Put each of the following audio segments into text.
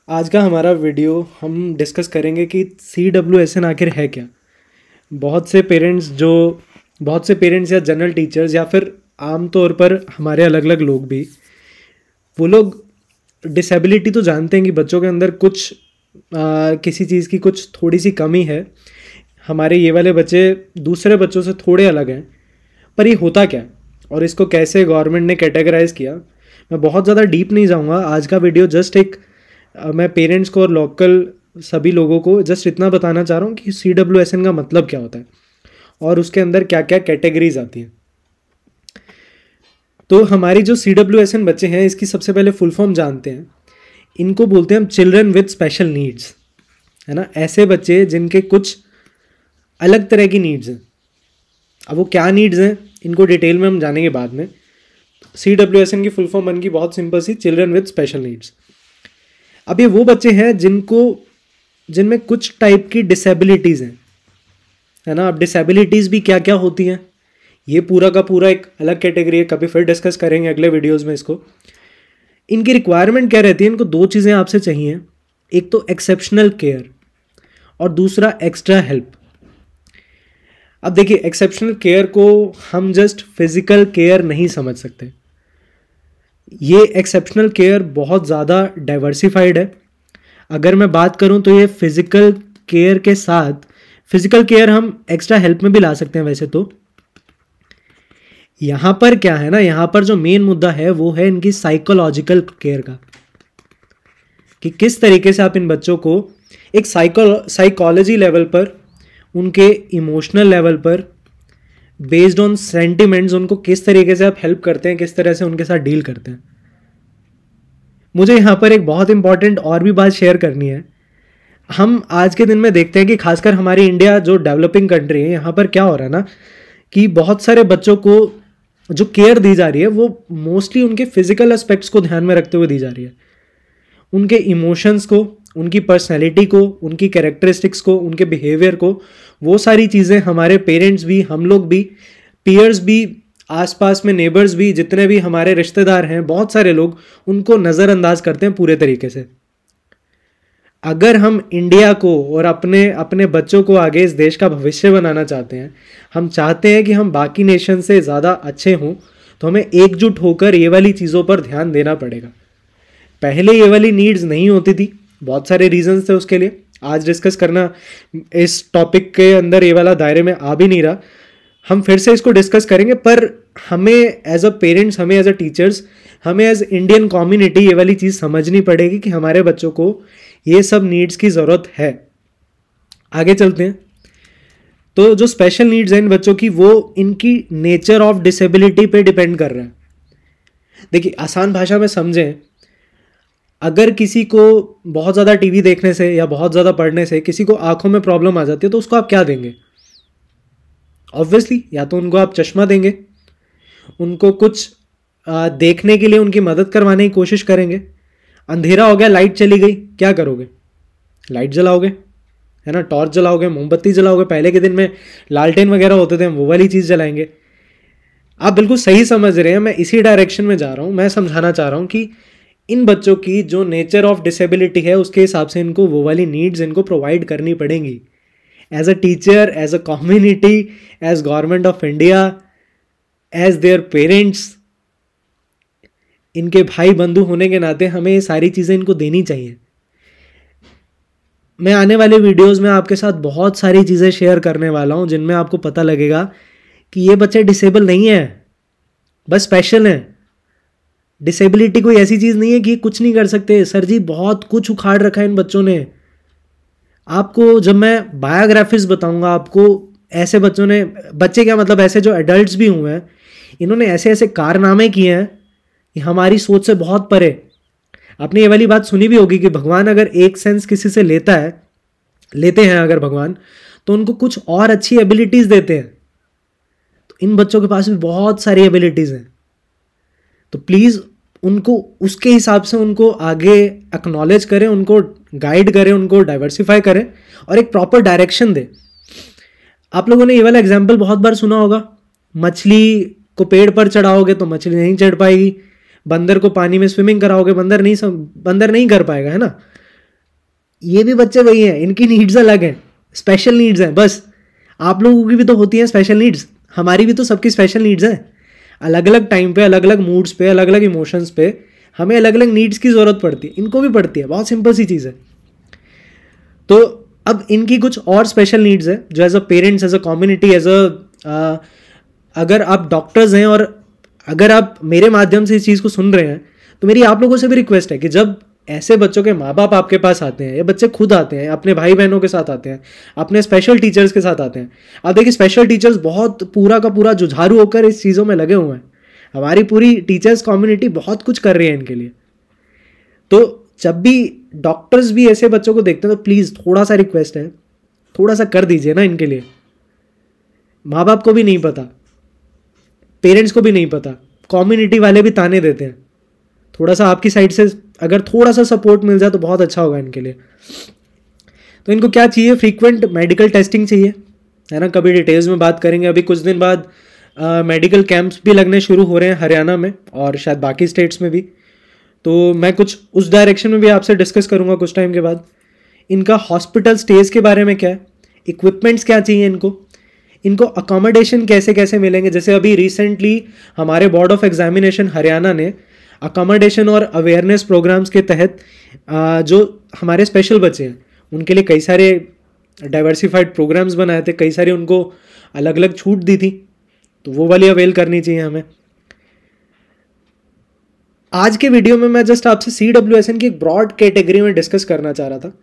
आज का हमारा वीडियो हम डिस्कस करेंगे कि CWSN आखिर है क्या। बहुत से पेरेंट्स या जनरल टीचर्स या फिर आम तौर पर हमारे अलग अलग लोग भी, वो लोग डिसेबिलिटी तो जानते हैं कि बच्चों के अंदर कुछ किसी चीज़ की कुछ थोड़ी सी कमी है, हमारे ये वाले बच्चे दूसरे बच्चों से थोड़े अलग हैं। पर ये होता क्या और इसको कैसे गवर्नमेंट ने कैटेगराइज किया, मैं बहुत ज़्यादा डीप नहीं जाऊँगा। आज का वीडियो जस्ट मैं पेरेंट्स को और लोकल सभी लोगों को जस्ट इतना बताना चाह रहा हूँ कि CWSN का मतलब क्या होता है और उसके अंदर क्या क्या कैटेगरीज आती हैं। तो हमारी जो CWSN बच्चे हैं, इसकी सबसे पहले फुल फॉर्म जानते हैं। इनको बोलते हैं हम चिल्ड्रन विद स्पेशल नीड्स, है ना। ऐसे बच्चे जिनके कुछ अलग तरह की नीड्स हैं। अब वो क्या नीड्स हैं, इनको डिटेल में हम जानेंगे बाद में। CWSN की फुल फॉर्म बन गई बहुत सिंपल सी, चिल्ड्रन विद स्पेशल नीड्स। अब ये वो बच्चे हैं जिनमें कुछ टाइप की डिसेबिलिटीज़ हैं, है ना। अब डिसेबिलिटीज़ भी क्या क्या होती हैं, ये पूरा का पूरा एक अलग कैटेगरी है, कभी फिर डिस्कस करेंगे अगले वीडियोस में इसको। इनकी रिक्वायरमेंट क्या रहती है, इनको दो चीज़ें आपसे चाहिए, एक तो एक्सेप्शनल केयर और दूसरा एक्स्ट्रा हेल्प। अब देखिए, एक्सेप्शनल केयर को हम जस्ट फिजिकल केयर नहीं समझ सकते। ये एक्सेप्शनल केयर बहुत ज़्यादा डाइवर्सिफाइड है। अगर मैं बात करूं तो ये फिजिकल केयर के साथ, फिजिकल केयर हम एक्स्ट्रा हेल्प में भी ला सकते हैं वैसे तो। यहाँ पर क्या है ना, यहाँ पर जो मेन मुद्दा है वो है इनकी साइकोलॉजिकल केयर का, कि किस तरीके से आप इन बच्चों को एक साइकोलॉजी लेवल पर, उनके इमोशनल लेवल पर, बेस्ड ऑन सेंटिमेंट्स, उनको किस तरीके से आप हेल्प करते हैं, किस तरह से उनके साथ डील करते हैं। मुझे यहाँ पर एक बहुत इंपॉर्टेंट और भी बात शेयर करनी है। हम आज के दिन में देखते हैं कि खासकर हमारी इंडिया जो डेवलपिंग कंट्री है, यहाँ पर क्या हो रहा है ना, कि बहुत सारे बच्चों को जो केयर दी जा रही है वो मोस्टली उनके फिजिकल एस्पेक्ट्स को ध्यान में रखते हुए दी जा रही है। उनके इमोशंस को, उनकी पर्सनैलिटी को, उनकी कैरेक्टरिस्टिक्स को, उनके बिहेवियर को, वो सारी चीज़ें हमारे पेरेंट्स भी, हम लोग भी, पीयर्स भी, आसपास में नेबर्स भी, जितने भी हमारे रिश्तेदार हैं, बहुत सारे लोग उनको नज़रअंदाज करते हैं पूरे तरीके से। अगर हम इंडिया को और अपने अपने बच्चों को आगे इस देश का भविष्य बनाना चाहते हैं, हम चाहते हैं कि हम बाकी नेशन से ज़्यादा अच्छे हों, तो हमें एकजुट होकर ये वाली चीज़ों पर ध्यान देना पड़ेगा। पहले ये वाली नीड्स नहीं होती थी, बहुत सारे रीजंस थे उसके लिए। आज डिस्कस करना इस टॉपिक के अंदर ये वाला दायरे में आ भी नहीं रहा, हम फिर से इसको डिस्कस करेंगे। पर हमें एज अ पेरेंट्स, हमें एज अ टीचर्स, हमें एज इंडियन कम्युनिटी ये वाली चीज़ समझनी पड़ेगी कि हमारे बच्चों को ये सब नीड्स की ज़रूरत है। आगे चलते हैं। तो जो स्पेशल नीड्स हैं इन बच्चों की, वो इनकी नेचर ऑफ डिसेबिलिटी पे डिपेंड कर रहा है। देखिए, आसान भाषा में समझें, अगर किसी को बहुत ज़्यादा टीवी देखने से या बहुत ज़्यादा पढ़ने से किसी को आंखों में प्रॉब्लम आ जाती है, तो उसको आप क्या देंगे? ऑब्वियसली या तो उनको आप चश्मा देंगे, उनको कुछ देखने के लिए उनकी मदद करवाने की कोशिश करेंगे। अंधेरा हो गया, लाइट चली गई, क्या करोगे? लाइट जलाओगे, है ना, टॉर्च जलाओगे, मोमबत्ती जलाओगे। पहले के दिन में लालटेन वगैरह होते थे, हम वो वाली चीज़ जलाएंगे। आप बिल्कुल सही समझ रहे हैं, मैं इसी डायरेक्शन में जा रहा हूँ। मैं समझाना चाह रहा हूँ कि इन बच्चों की जो नेचर ऑफ डिसेबिलिटी है, उसके हिसाब से इनको वो वाली नीड्स इनको प्रोवाइड करनी पड़ेंगी। As a teacher, as a community, as government of India, as their parents, इनके भाई बंधु होने के नाते हमें ये सारी चीज़ें इनको देनी चाहिए। मैं आने वाले वीडियोस में आपके साथ बहुत सारी चीज़ें शेयर करने वाला हूँ, जिनमें आपको पता लगेगा कि ये बच्चे डिसेबल नहीं हैं, बस स्पेशल हैं। डिसेबिलिटी कोई ऐसी चीज़ नहीं है कि कुछ नहीं कर सकते। सर जी, बहुत कुछ उखाड़ रखा है इन बच्चों ने। आपको जब मैं बायोग्राफीज बताऊंगा आपको, ऐसे बच्चों ने, बच्चे क्या मतलब ऐसे जो एडल्ट्स भी हुए हैं, इन्होंने ऐसे ऐसे कारनामे किए हैं कि हमारी सोच से बहुत परे। आपने ये वाली बात सुनी भी होगी कि भगवान अगर एक सेंस किसी से लेते हैं अगर भगवान, तो उनको कुछ और अच्छी एबिलिटीज़ देते हैं। तो इन बच्चों के पास भी बहुत सारी एबिलिटीज़ हैं। तो प्लीज़ उनको उसके हिसाब से उनको आगे एक्नॉलेज करें, उनको गाइड करें, उनको डाइवर्सिफाई करें और एक प्रॉपर डायरेक्शन दें। आप लोगों ने ये वाला एग्जाम्पल बहुत बार सुना होगा, मछली को पेड़ पर चढ़ाओगे तो मछली नहीं चढ़ पाएगी, बंदर को पानी में स्विमिंग कराओगे, बंदर नहीं कर पाएगा, है ना। ये भी बच्चे वही हैं, इनकी नीड्स अलग हैं, स्पेशल नीड्स हैं बस। आप लोगों की भी तो होती हैं स्पेशल नीड्स, हमारी भी तो सबकी स्पेशल नीड्स हैं। अलग अलग टाइम पे, अलग अलग मूड्स पे, अलग अलग इमोशंस पे हमें अलग अलग नीड्स की ज़रूरत पड़ती है, इनको भी पड़ती है। बहुत सिंपल सी चीज़ है। तो अब इनकी कुछ और स्पेशल नीड्स है जो as a parents, as a community, as a अगर आप डॉक्टर्स हैं और अगर आप मेरे माध्यम से इस चीज़ को सुन रहे हैं, तो मेरी आप लोगों से भी रिक्वेस्ट है कि जब ऐसे बच्चों के माँ बाप आपके पास आते हैं, या बच्चे खुद आते हैं, अपने भाई बहनों के साथ आते हैं, अपने स्पेशल टीचर्स के साथ आते हैं। अब देखिए स्पेशल टीचर्स बहुत पूरा का पूरा जुझारू होकर इस चीज़ों में लगे हुए हैं। हमारी पूरी टीचर्स कम्युनिटी बहुत कुछ कर रही है इनके लिए। तो जब भी डॉक्टर्स भी ऐसे बच्चों को देखते हैं तो प्लीज़ थोड़ा सा रिक्वेस्ट है, थोड़ा सा कर दीजिए ना इनके लिए। माँ बाप को भी नहीं पता, पेरेंट्स को भी नहीं पता, कम्युनिटी वाले भी ताने देते हैं। थोड़ा सा आपकी साइड से अगर थोड़ा सा सपोर्ट मिल जाए तो बहुत अच्छा होगा इनके लिए। तो इनको क्या चाहिए? फ्रीक्वेंट मेडिकल टेस्टिंग चाहिए, है ना। कभी डिटेल्स में बात करेंगे। अभी कुछ दिन बाद मेडिकल कैंप्स भी लगने शुरू हो रहे हैं हरियाणा में और शायद बाकी स्टेट्स में भी। तो मैं कुछ उस डायरेक्शन में भी आपसे डिस्कस करूँगा कुछ टाइम के बाद। इनका हॉस्पिटल स्टेज के बारे में क्या है, इक्विपमेंट्स क्या चाहिए इनको अकोमोडेशन कैसे कैसे मिलेंगे। जैसे अभी रिसेंटली हमारे बोर्ड ऑफ एग्जामिनेशन हरियाणा ने अकोमोडेशन और अवेयरनेस प्रोग्राम्स के तहत जो हमारे स्पेशल बच्चे हैं उनके लिए कई सारे डाइवर्सिफाइड प्रोग्राम्स बनाए थे, कई सारी उनको अलग अलग छूट दी थी, तो वो वाली अवेल करनी चाहिए हमें। आज के वीडियो में मैं जस्ट आपसे CWSN की एक ब्रॉड कैटेगरी में डिस्कस करना चाह रहा था।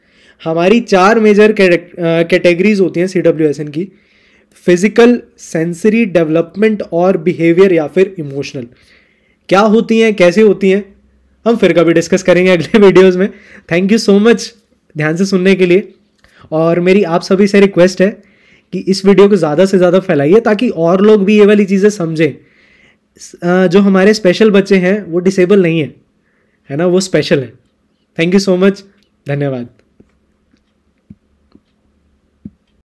हमारी 4 मेजर कैटेगरीज होती हैं CWSN की: फिजिकल, सेंसरी, डेवलपमेंट और बिहेवियर या फिर इमोशनल। क्या होती हैं, कैसे होती हैं, हम फिर कभी डिस्कस करेंगे अगले वीडियोस में। थैंक यू सो मच ध्यान से सुनने के लिए। और मेरी आप सभी से रिक्वेस्ट है कि इस वीडियो को ज़्यादा से ज़्यादा फैलाइए ताकि और लोग भी ये वाली चीज़ें समझें। जो हमारे स्पेशल बच्चे हैं वो डिसेबल नहीं है ना, वो स्पेशल है। थैंक यू सो मच, धन्यवाद।